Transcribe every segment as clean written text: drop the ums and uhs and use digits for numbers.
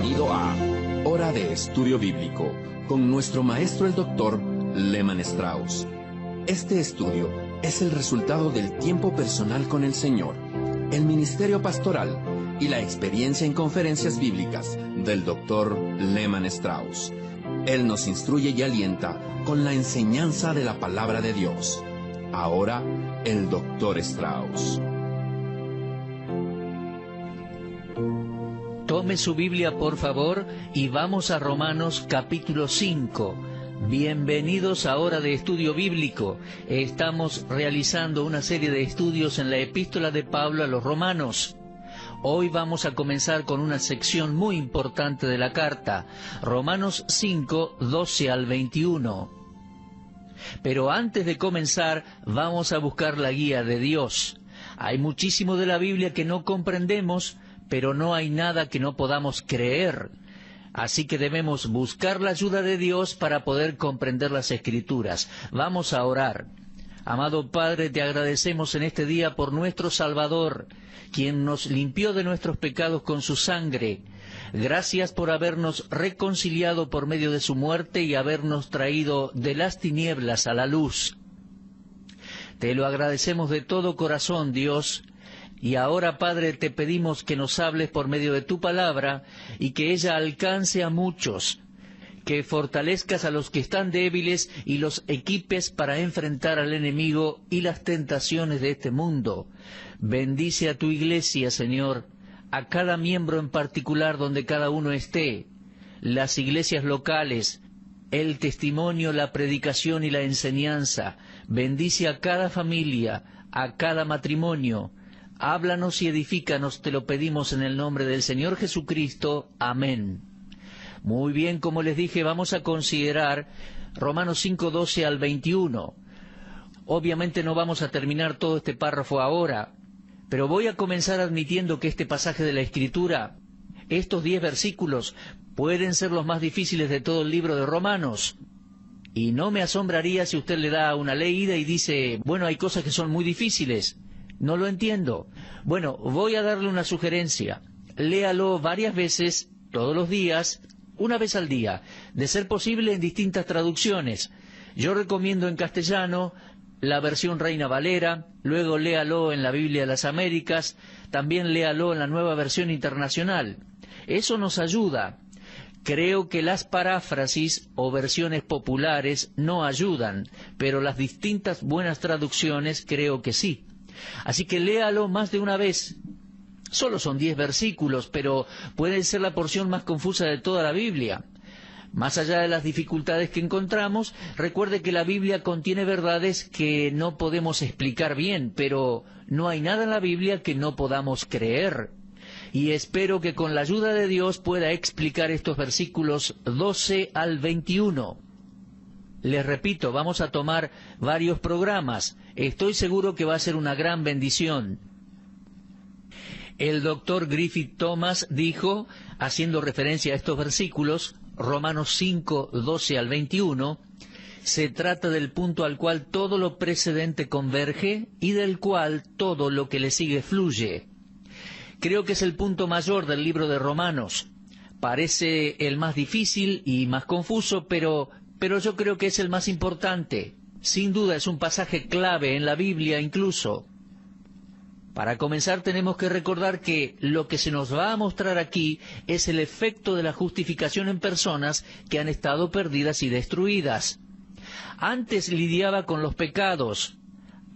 Bienvenido a Hora de Estudio Bíblico con nuestro maestro el Dr. Lehman Strauss. Este estudio es el resultado del tiempo personal con el Señor, el ministerio pastoral y la experiencia en conferencias bíblicas del Dr. Lehman Strauss. Él nos instruye y alienta con la enseñanza de la palabra de Dios. Ahora, el Dr. Strauss. Tome su Biblia, por favor, y vamos a Romanos capítulo 5. Bienvenidos a Hora de Estudio Bíblico. Estamos realizando una serie de estudios en la epístola de Pablo a los Romanos. Hoy vamos a comenzar con una sección muy importante de la carta, Romanos 5, 12 al 21. Pero antes de comenzar, vamos a buscar la guía de Dios. Hay muchísimo de la Biblia que no comprendemos, pero no hay nada que no podamos creer. Así que debemos buscar la ayuda de Dios para poder comprender las Escrituras. Vamos a orar. Amado Padre, te agradecemos en este día por nuestro Salvador, quien nos limpió de nuestros pecados con su sangre. Gracias por habernos reconciliado por medio de su muerte y habernos traído de las tinieblas a la luz. Te lo agradecemos de todo corazón, Dios. Y ahora, Padre, te pedimos que nos hables por medio de tu palabra y que ella alcance a muchos, que fortalezcas a los que están débiles y los equipes para enfrentar al enemigo y las tentaciones de este mundo. Bendice a tu iglesia, Señor, a cada miembro en particular donde cada uno esté, las iglesias locales, el testimonio, la predicación y la enseñanza. Bendice a cada familia, a cada matrimonio. Háblanos y edifícanos, te lo pedimos en el nombre del Señor Jesucristo. Amén. Muy bien, como les dije, vamos a considerar Romanos 5, 12 al 21. Obviamente no vamos a terminar todo este párrafo ahora, pero voy a comenzar admitiendo que este pasaje de la Escritura, estos 10 versículos, pueden ser los más difíciles de todo el libro de Romanos. Y no me asombraría si usted le da una leída y dice, bueno, hay cosas que son muy difíciles. No lo entiendo. Bueno, voy a darle una sugerencia. Léalo varias veces, todos los días, una vez al día, de ser posible en distintas traducciones. Yo recomiendo en castellano la versión Reina Valera, luego léalo en la Biblia de las Américas, también léalo en la Nueva Versión Internacional. Eso nos ayuda. Creo que las paráfrasis o versiones populares no ayudan, pero las distintas buenas traducciones creo que sí. Así que léalo más de una vez. Solo son 10 versículos, pero puede ser la porción más confusa de toda la Biblia. Más allá de las dificultades que encontramos, recuerde que la Biblia contiene verdades que no podemos explicar bien, pero no hay nada en la Biblia que no podamos creer. Y espero que con la ayuda de Dios pueda explicar estos versículos 12 al 21. Les repito, vamos a tomar varios programas. Estoy seguro que va a ser una gran bendición. El doctor Griffith Thomas dijo, haciendo referencia a estos versículos, Romanos 5, 12 al 21, se trata del punto al cual todo lo precedente converge y del cual todo lo que le sigue fluye. Creo que es el punto mayor del libro de Romanos. Parece el más difícil y más confuso, pero yo creo que es el más importante. Sin duda es un pasaje clave en la Biblia incluso. Para comenzar tenemos que recordar que lo que se nos va a mostrar aquí es el efecto de la justificación en personas que han estado perdidas y destruidas. Antes lidiaba con los pecados,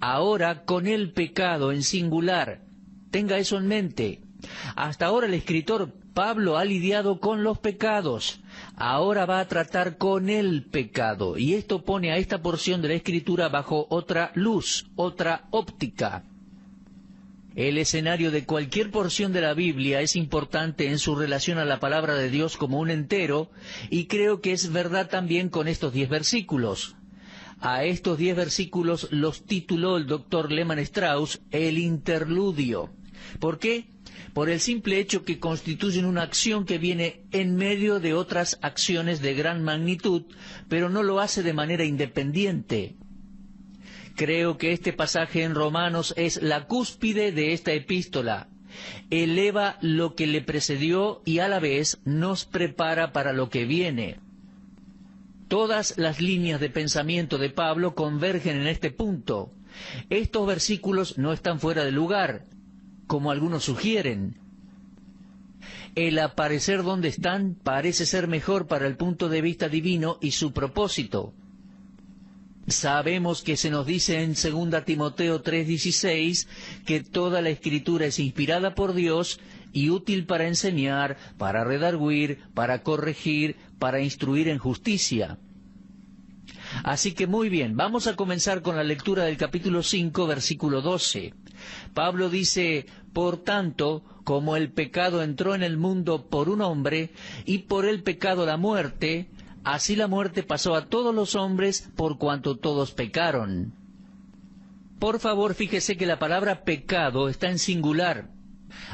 ahora con el pecado en singular. Tenga eso en mente. Hasta ahora el escritor Pablo ha lidiado con los pecados. Ahora va a tratar con el pecado, y esto pone a esta porción de la Escritura bajo otra luz, otra óptica. El escenario de cualquier porción de la Biblia es importante en su relación a la palabra de Dios como un entero, y creo que es verdad también con estos 10 versículos. A estos 10 versículos los tituló el doctor Lehman Strauss el interludio. ¿Por qué? Por el simple hecho que constituyen una acción que viene en medio de otras acciones de gran magnitud, pero no lo hace de manera independiente. Creo que este pasaje en Romanos es la cúspide de esta epístola. eleva lo que le precedió y a la vez nos prepara para lo que viene. Todas las líneas de pensamiento de Pablo convergen en este punto. Estos versículos no están fuera de lugar, como algunos sugieren. El aparecer donde están parece ser mejor para el punto de vista divino y su propósito. Sabemos que se nos dice en 2 Timoteo 3:16 que toda la Escritura es inspirada por Dios y útil para enseñar, para redarguir, para corregir, para instruir en justicia. Así que muy bien, vamos a comenzar con la lectura del capítulo 5, versículo 12. Pablo dice: por tanto, como el pecado entró en el mundo por un hombre, y por el pecado la muerte, así la muerte pasó a todos los hombres por cuanto todos pecaron. Por favor, fíjese que la palabra pecado está en singular.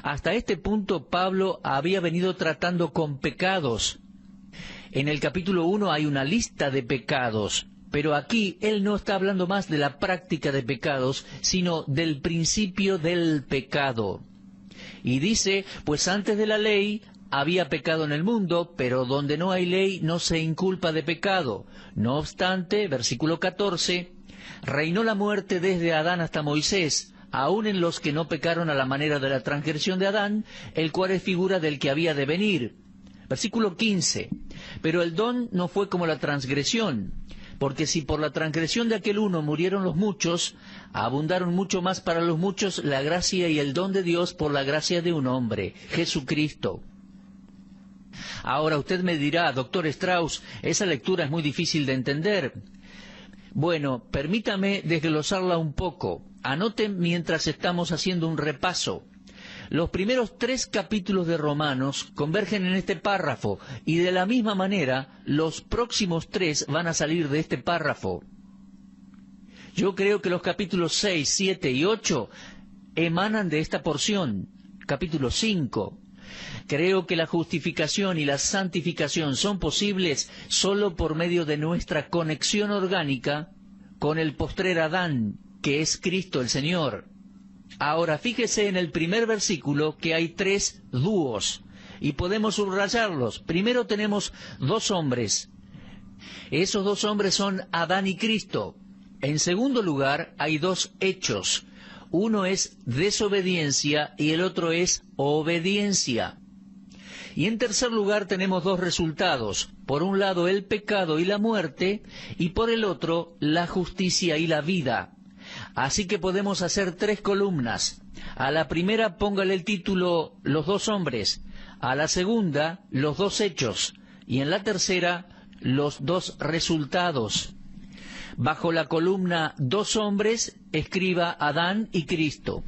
Hasta este punto Pablo había venido tratando con pecados. En el capítulo 1 hay una lista de pecados, pero aquí él no está hablando más de la práctica de pecados, sino del principio del pecado. Y dice: pues antes de la ley había pecado en el mundo, pero donde no hay ley no se inculpa de pecado. No obstante, versículo 14, reinó la muerte desde Adán hasta Moisés, aun en los que no pecaron a la manera de la transgresión de Adán, el cual es figura del que había de venir. Versículo 15, pero el don no fue como la transgresión, porque si por la transgresión de aquel uno murieron los muchos, abundaron mucho más para los muchos la gracia y el don de Dios por la gracia de un hombre, Jesucristo. Ahora usted me dirá: doctor Strauss, esa lectura es muy difícil de entender. Bueno, permítame desglosarla un poco. Anoten mientras estamos haciendo un repaso. Los primeros 3 capítulos de Romanos convergen en este párrafo, y de la misma manera los próximos 3 van a salir de este párrafo. Yo creo que los capítulos 6, 7 y 8 emanan de esta porción. Capítulo 5. Creo que la justificación y la santificación son posibles solo por medio de nuestra conexión orgánica con el postrer Adán, que es Cristo el Señor. Ahora fíjese en el primer versículo que hay 3 dúos, y podemos subrayarlos. Primero tenemos 2 hombres. Esos 2 hombres son Adán y Cristo. En segundo lugar hay 2 hechos. Uno es desobediencia y el otro es obediencia. Y en tercer lugar tenemos 2 resultados. Por un lado el pecado y la muerte, y por el otro la justicia y la vida. Así que podemos hacer 3 columnas. A la primera póngale el título los 2 hombres, a la segunda los 2 hechos, y en la tercera los 2 resultados. Bajo la columna 2 hombres escriba Adán y Cristo.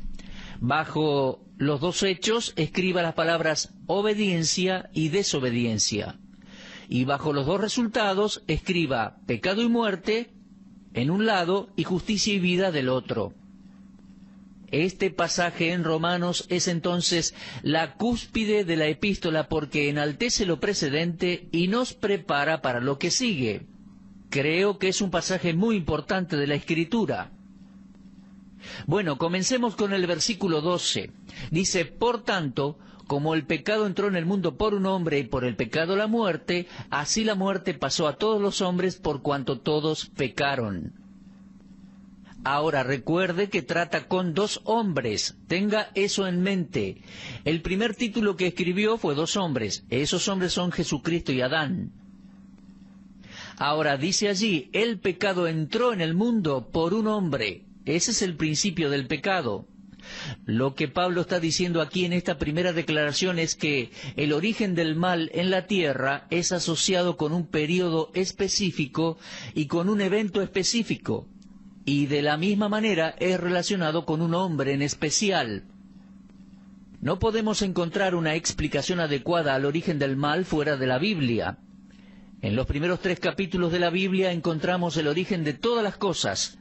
Bajo los 2 hechos escriba las palabras obediencia y desobediencia. Y bajo los 2 resultados escriba pecado y muerte en un lado y justicia y vida del otro. Este pasaje en Romanos es entonces la cúspide de la epístola, porque enaltece lo precedente y nos prepara para lo que sigue. Creo que es un pasaje muy importante de la Escritura. Bueno, comencemos con el versículo 12. Dice: por tanto, como el pecado entró en el mundo por un hombre y por el pecado la muerte, así la muerte pasó a todos los hombres por cuanto todos pecaron. Ahora recuerde que trata con 2 hombres, tenga eso en mente. El primer título que escribió fue 2 hombres, esos hombres son Jesucristo y Adán. Ahora dice allí: el pecado entró en el mundo por un hombre. Ese es el principio del pecado. Lo que Pablo está diciendo aquí en esta primera declaración es que el origen del mal en la tierra es asociado con un período específico y con un evento específico, y de la misma manera es relacionado con un hombre en especial. No podemos encontrar una explicación adecuada al origen del mal fuera de la Biblia. En los primeros 3 capítulos de la Biblia encontramos el origen de todas las cosas,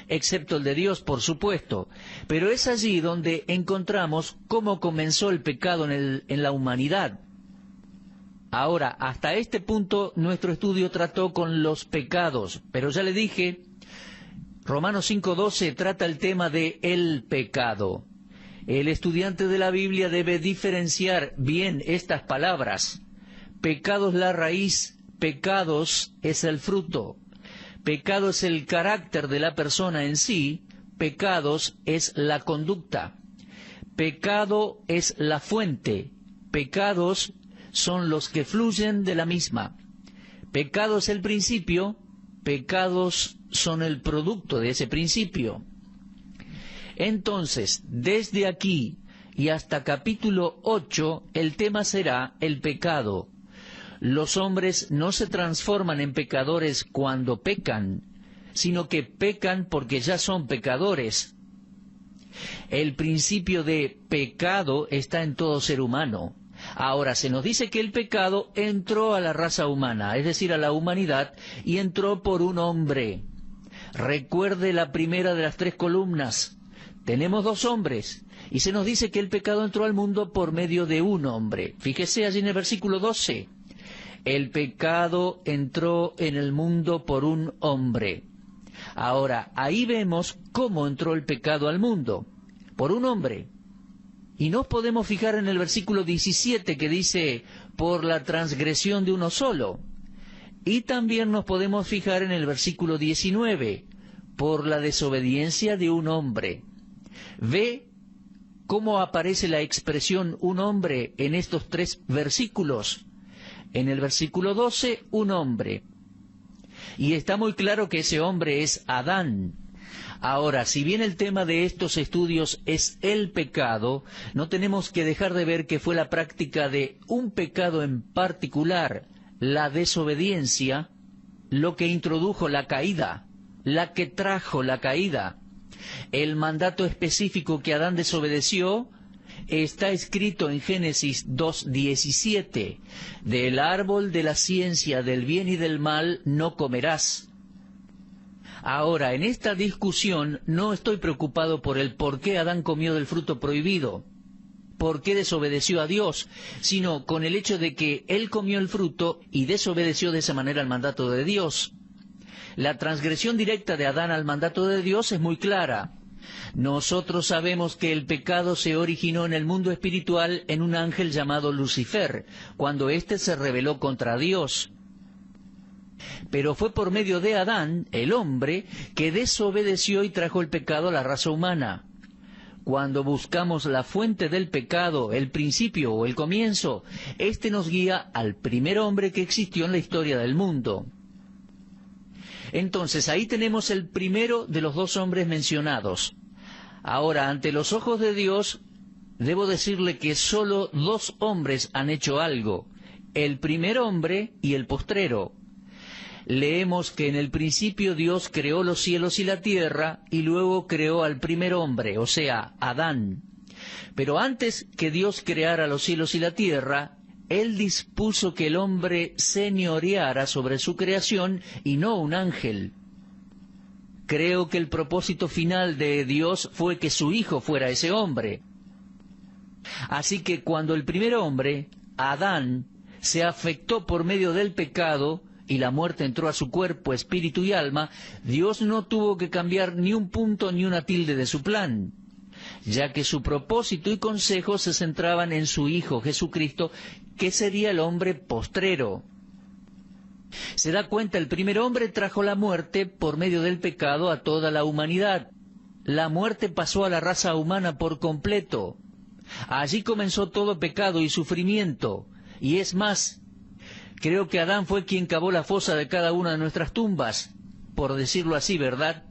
excepto el de Dios, por supuesto, pero es allí donde encontramos cómo comenzó el pecado en la humanidad. Ahora, hasta este punto nuestro estudio trató con los pecados, pero ya le dije, Romanos 5:12 trata el tema de el pecado. El estudiante de la Biblia debe diferenciar bien estas palabras. Pecado es la raíz, pecados es el fruto. Pecado es el carácter de la persona en sí, pecados es la conducta. Pecado es la fuente, pecados son los que fluyen de la misma. Pecado es el principio, pecados son el producto de ese principio. Entonces, desde aquí y hasta capítulo 8, el tema será el pecado. Los hombres no se transforman en pecadores cuando pecan, sino que pecan porque ya son pecadores. El principio de pecado está en todo ser humano. Ahora, se nos dice que el pecado entró a la raza humana, es decir, a la humanidad, y entró por un hombre. Recuerde la primera de las 3 columnas. Tenemos 2 hombres, y se nos dice que el pecado entró al mundo por medio de un hombre. Fíjese allí en el versículo 12. El pecado entró en el mundo por un hombre. Ahora, ahí vemos cómo entró el pecado al mundo, por un hombre. Y nos podemos fijar en el versículo 17 que dice, por la transgresión de uno solo. Y también nos podemos fijar en el versículo 19, por la desobediencia de un hombre. ¿Ve cómo aparece la expresión un hombre en estos 3 versículos? En el versículo 12, un hombre. Y está muy claro que ese hombre es Adán. Ahora, si bien el tema de estos estudios es el pecado, no tenemos que dejar de ver que fue la práctica de un pecado en particular, la desobediencia, lo que introdujo la caída, la que trajo la caída. El mandato específico que Adán desobedeció está escrito en Génesis 2:17. Del árbol de la ciencia del bien y del mal no comerás. Ahora, en esta discusión no estoy preocupado por el por qué Adán comió del fruto prohibido, por qué desobedeció a Dios, sino con el hecho de que él comió el fruto y desobedeció de esa manera el mandato de Dios. La transgresión directa de Adán al mandato de Dios es muy clara. Nosotros sabemos que el pecado se originó en el mundo espiritual en un ángel llamado Lucifer, cuando éste se rebeló contra Dios. Pero fue por medio de Adán, el hombre, que desobedeció y trajo el pecado a la raza humana. Cuando buscamos la fuente del pecado, el principio o el comienzo, este nos guía al primer hombre que existió en la historia del mundo. Entonces, ahí tenemos el primero de los 2 hombres mencionados. Ahora, ante los ojos de Dios, debo decirle que solo 2 hombres han hecho algo, el primer hombre y el postrero. Leemos que en el principio Dios creó los cielos y la tierra, y luego creó al primer hombre, o sea, Adán. Pero antes que Dios creara los cielos y la tierra, Él dispuso que el hombre señoreara sobre su creación y no un ángel. Creo que el propósito final de Dios fue que su Hijo fuera ese hombre. Así que cuando el primer hombre, Adán, se afectó por medio del pecado y la muerte entró a su cuerpo, espíritu y alma, Dios no tuvo que cambiar ni un punto ni una tilde de su plan, ya que su propósito y consejo se centraban en su Hijo Jesucristo, que sería el hombre postrero. Se da cuenta, el primer hombre trajo la muerte por medio del pecado a toda la humanidad. La muerte pasó a la raza humana por completo. Allí comenzó todo pecado y sufrimiento. Y es más, creo que Adán fue quien cavó la fosa de cada una de nuestras tumbas, por decirlo así, ¿verdad?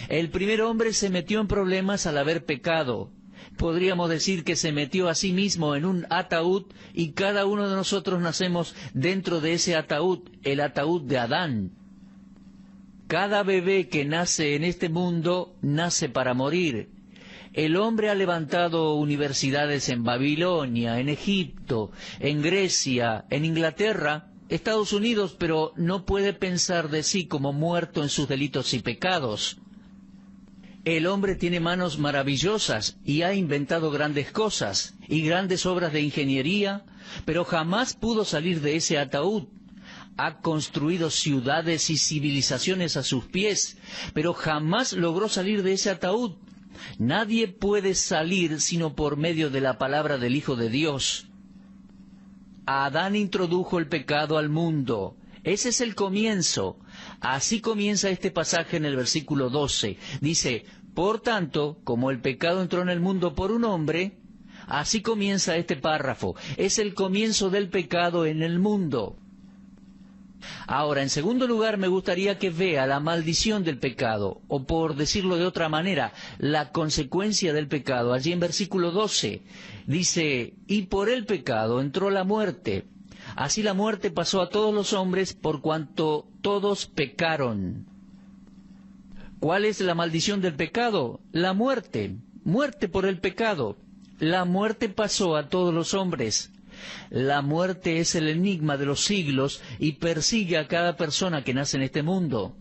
El primer hombre se metió en problemas al haber pecado. Podríamos decir que se metió a sí mismo en un ataúd y cada uno de nosotros nacemos dentro de ese ataúd, el ataúd de Adán. Cada bebé que nace en este mundo nace para morir. El hombre ha levantado universidades en Babilonia, en Egipto, en Grecia, en Inglaterra, Estados Unidos, pero no puede pensar de sí como muerto en sus delitos y pecados. El hombre tiene manos maravillosas y ha inventado grandes cosas y grandes obras de ingeniería, pero jamás pudo salir de ese ataúd. Ha construido ciudades y civilizaciones a sus pies, pero jamás logró salir de ese ataúd. Nadie puede salir sino por medio de la palabra del Hijo de Dios. Adán introdujo el pecado al mundo. Ese es el comienzo. Así comienza este pasaje en el versículo 12. Dice, por tanto, como el pecado entró en el mundo por un hombre, así comienza este párrafo. Es el comienzo del pecado en el mundo. Ahora, en segundo lugar, me gustaría que vea la maldición del pecado, o por decirlo de otra manera, la consecuencia del pecado. Allí en versículo 12 dice, y por el pecado entró la muerte. Así la muerte pasó a todos los hombres por cuanto todos pecaron. ¿Cuál es la maldición del pecado? La muerte. Muerte por el pecado. La muerte pasó a todos los hombres. La muerte es el enigma de los siglos y persigue a cada persona que nace en este mundo.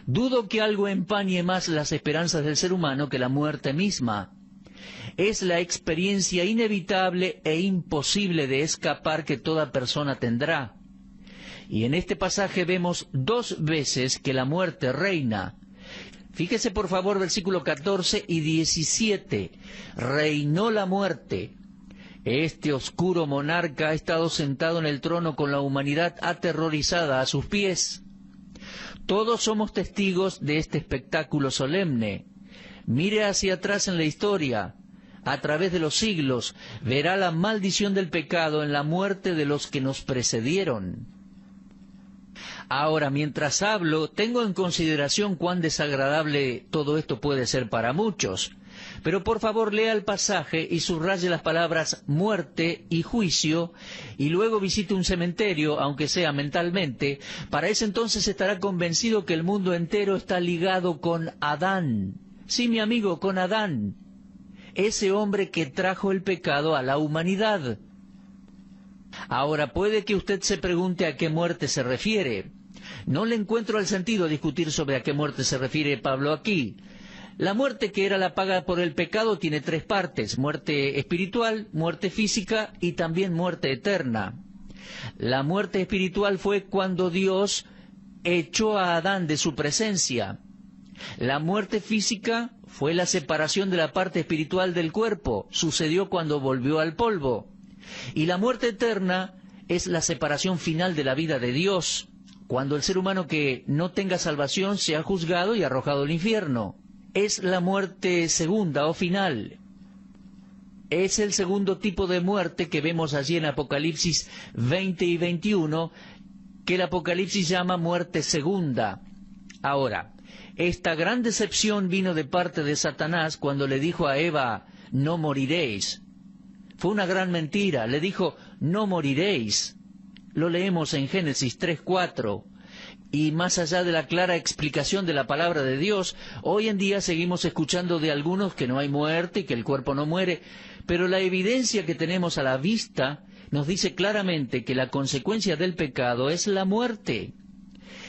Dudo que algo empañe más las esperanzas del ser humano que la muerte misma. Es la experiencia inevitable e imposible de escapar que toda persona tendrá. Y en este pasaje vemos 2 veces que la muerte reina. Fíjese por favor versículo 14 y 17. Reinó la muerte. Este oscuro monarca ha estado sentado en el trono con la humanidad aterrorizada a sus pies. Todos somos testigos de este espectáculo solemne. Mire hacia atrás en la historia. A través de los siglos verá la maldición del pecado en la muerte de los que nos precedieron. Ahora, mientras hablo, tengo en consideración cuán desagradable todo esto puede ser para muchos. Pero por favor lea el pasaje y subraye las palabras muerte y juicio, y luego visite un cementerio, aunque sea mentalmente. Para ese entonces estará convencido que el mundo entero está ligado con Adán. Sí, mi amigo, con Adán. Ese hombre que trajo el pecado a la humanidad. Ahora, puede que usted se pregunte a qué muerte se refiere. No le encuentro el sentido a discutir sobre a qué muerte se refiere Pablo aquí. La muerte que era la paga por el pecado tiene 3 partes, muerte espiritual, muerte física y también muerte eterna. La muerte espiritual fue cuando Dios echó a Adán de su presencia. La muerte física fue la separación de la parte espiritual del cuerpo, sucedió cuando volvió al polvo. Y la muerte eterna es la separación final de la vida de Dios, cuando el ser humano que no tenga salvación sea juzgado y arrojado al infierno. Es la muerte segunda o final. Es el segundo tipo de muerte que vemos allí en Apocalipsis 20 y 21, que el Apocalipsis llama muerte segunda. Ahora, esta gran decepción vino de parte de Satanás cuando le dijo a Eva, no moriréis. Fue una gran mentira, le dijo, no moriréis. Lo leemos en Génesis 3:4. Y más allá de la clara explicación de la palabra de Dios, hoy en día seguimos escuchando de algunos que no hay muerte y que el cuerpo no muere, pero la evidencia que tenemos a la vista nos dice claramente que la consecuencia del pecado es la muerte.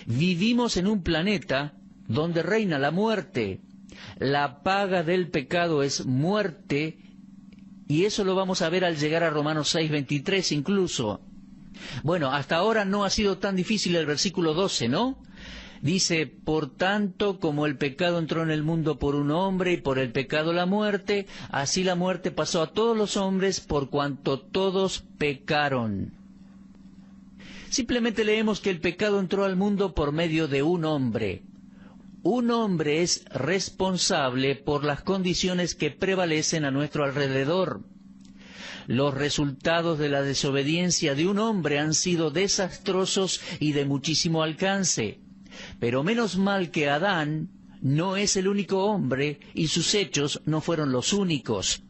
Vivimos en un planeta donde reina la muerte. La paga del pecado es muerte, y eso lo vamos a ver al llegar a Romanos 6:23 incluso. Bueno, hasta ahora no ha sido tan difícil el versículo 12, ¿no? Dice, por tanto, como el pecado entró en el mundo por un hombre y por el pecado la muerte, así la muerte pasó a todos los hombres por cuanto todos pecaron. Simplemente leemos que el pecado entró al mundo por medio de un hombre. Un hombre es responsable por las condiciones que prevalecen a nuestro alrededor. Los resultados de la desobediencia de un hombre han sido desastrosos y de muchísimo alcance. Pero menos mal que Adán no es el único hombre y sus hechos no fueron los únicos.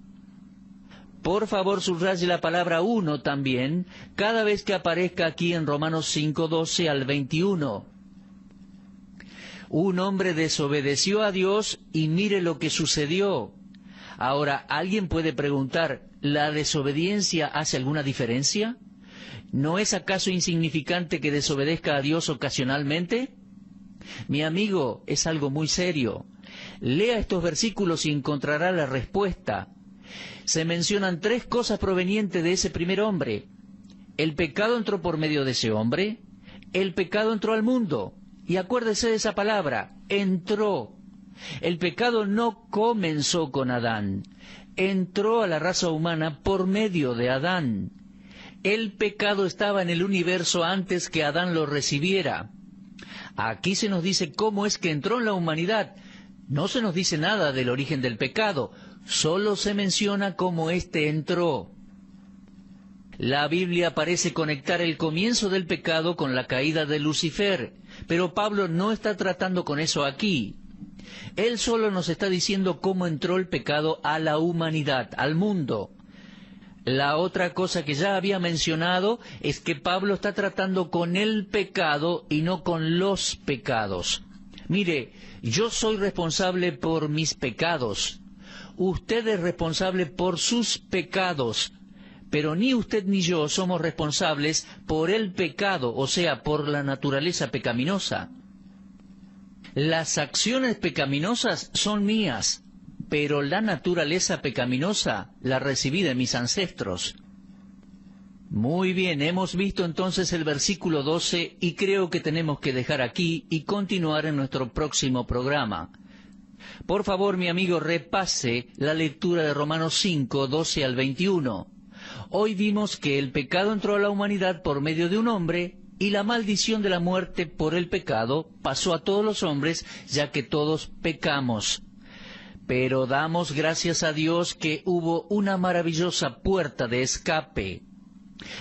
Por favor, subraye la palabra uno también, cada vez que aparezca aquí en Romanos 5:12 al 21. Un hombre desobedeció a Dios y mire lo que sucedió. Ahora, alguien puede preguntar, ¿la desobediencia hace alguna diferencia? ¿No es acaso insignificante que desobedezca a Dios ocasionalmente? Mi amigo, es algo muy serio. Lea estos versículos y encontrará la respuesta. Se mencionan 3 cosas provenientes de ese primer hombre. El pecado entró por medio de ese hombre, el pecado entró al mundo. Y acuérdese de esa palabra, entró. El pecado no comenzó con Adán, entró a la raza humana por medio de Adán. El pecado estaba en el universo antes que Adán lo recibiera. Aquí se nos dice cómo es que entró en la humanidad. No se nos dice nada del origen del pecado, solo se menciona cómo éste entró. La Biblia parece conectar el comienzo del pecado con la caída de Lucifer, pero Pablo no está tratando con eso aquí. Él solo nos está diciendo cómo entró el pecado a la humanidad, al mundo. La otra cosa que ya había mencionado es que Pablo está tratando con el pecado y no con los pecados. Mire, yo soy responsable por mis pecados. Usted es responsable por sus pecados. Pero ni usted ni yo somos responsables por el pecado, o sea, por la naturaleza pecaminosa. Las acciones pecaminosas son mías, pero la naturaleza pecaminosa la recibí de mis ancestros. Muy bien, hemos visto entonces el versículo 12 y creo que tenemos que dejar aquí y continuar en nuestro próximo programa. Por favor, mi amigo, repase la lectura de Romanos 5, 12 al 21. Hoy vimos que el pecado entró a la humanidad por medio de un hombre y la maldición de la muerte por el pecado pasó a todos los hombres, ya que todos pecamos. Pero damos gracias a Dios que hubo una maravillosa puerta de escape.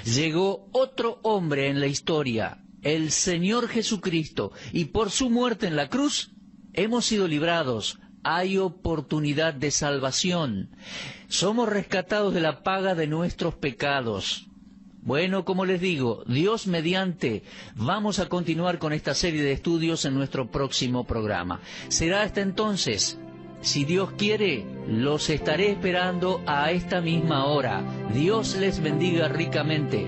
Llegó otro hombre en la historia, el Señor Jesucristo, y por su muerte en la cruz hemos sido librados. Hay oportunidad de salvación. Somos rescatados de la paga de nuestros pecados. Bueno, como les digo, Dios mediante, vamos a continuar con esta serie de estudios en nuestro próximo programa. Será hasta entonces. Si Dios quiere, los estaré esperando a esta misma hora. Dios les bendiga ricamente.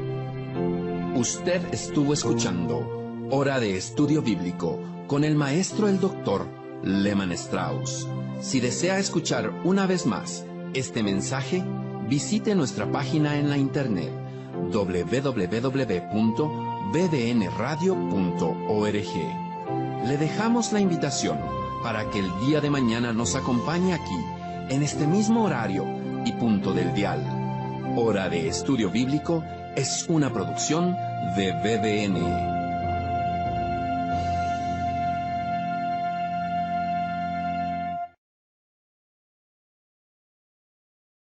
Usted estuvo escuchando Hora de Estudio Bíblico con el maestro el doctor Lehmann Strauss. Si desea escuchar una vez más este mensaje, visite nuestra página en la internet www.bbnradio.org. Le dejamos la invitación para que el día de mañana nos acompañe aquí, en este mismo horario y punto del dial. Hora de Estudio Bíblico es una producción de BBN.